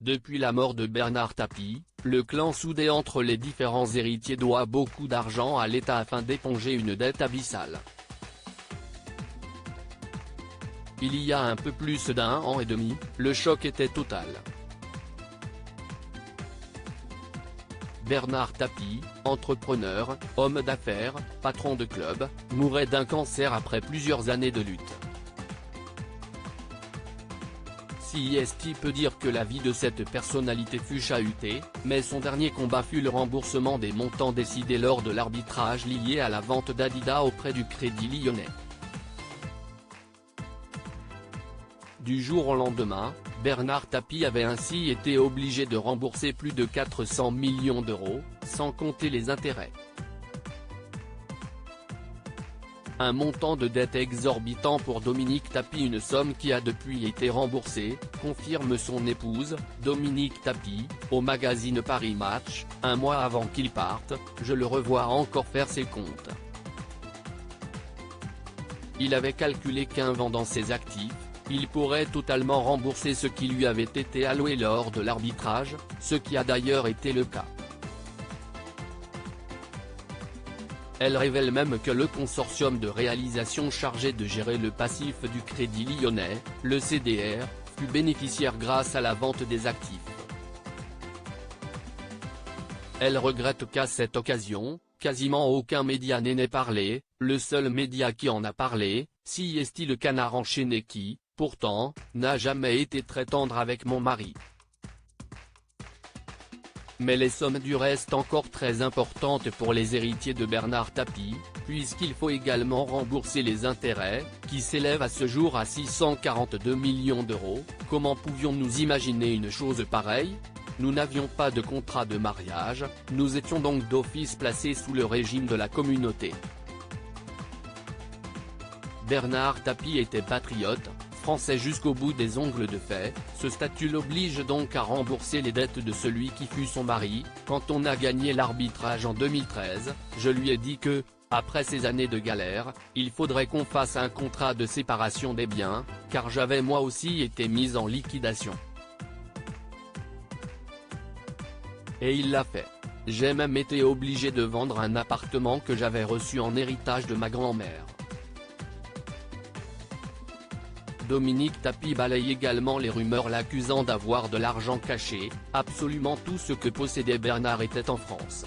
Depuis la mort de Bernard Tapie, le clan soudé entre les différents héritiers doit beaucoup d'argent à l'État afin d'éponger une dette abyssale. Il y a un peu plus d'un an et demi, le choc était total. Bernard Tapie, entrepreneur, homme d'affaires, patron de club, mourait d'un cancer après plusieurs années de lutte. CIST peut dire que la vie de cette personnalité fut chahutée, mais son dernier combat fut le remboursement des montants décidés lors de l'arbitrage lié à la vente d'Adidas auprès du Crédit Lyonnais. Du jour au lendemain, Bernard Tapie avait ainsi été obligé de rembourser plus de 400 millions d'euros, sans compter les intérêts. Un montant de dette exorbitant pour Dominique Tapie, une somme qui a depuis été remboursée, confirme son épouse, Dominique Tapie, au magazine Paris Match, un mois avant qu'il parte. Je le revois encore faire ses comptes. Il avait calculé qu'en vendant ses actifs, il pourrait totalement rembourser ce qui lui avait été alloué lors de l'arbitrage, ce qui a d'ailleurs été le cas. Elle révèle même que le consortium de réalisation chargé de gérer le passif du Crédit Lyonnais, le CDR, fut bénéficiaire grâce à la vente des actifs. Elle regrette qu'à cette occasion, quasiment aucun média n'en ait parlé. Le seul média qui en a parlé, CIST Le Canard enchaîné qui, pourtant, n'a jamais été très tendre avec mon mari. Mais les sommes du restent encore très importantes pour les héritiers de Bernard Tapie, puisqu'il faut également rembourser les intérêts, qui s'élèvent à ce jour à 642 millions d'euros. Comment pouvions-nous imaginer une chose pareille ? Nous n'avions pas de contrat de mariage, nous étions donc d'office placés sous le régime de la communauté. Bernard Tapie était patriote, français jusqu'au bout des ongles de fait. Ce statut l'oblige donc à rembourser les dettes de celui qui fut son mari. Quand on a gagné l'arbitrage en 2013, je lui ai dit que, après ces années de galère, il faudrait qu'on fasse un contrat de séparation des biens, car j'avais moi aussi été mise en liquidation. Et il l'a fait. J'ai même été obligé de vendre un appartement que j'avais reçu en héritage de ma grand-mère. Dominique Tapie balaye également les rumeurs l'accusant d'avoir de l'argent caché. Absolument tout ce que possédait Bernard était en France.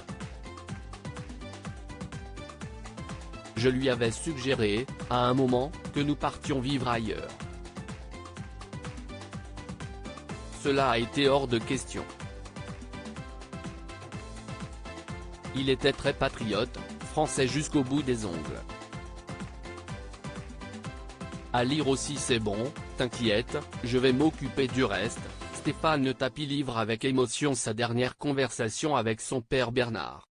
Je lui avais suggéré, à un moment, que nous partions vivre ailleurs. Cela a été hors de question. Il était très patriote, français jusqu'au bout des ongles. À lire aussi c'est bon, t'inquiète, je vais m'occuper du reste. Stéphane Tapie livre avec émotion sa dernière conversation avec son père Bernard.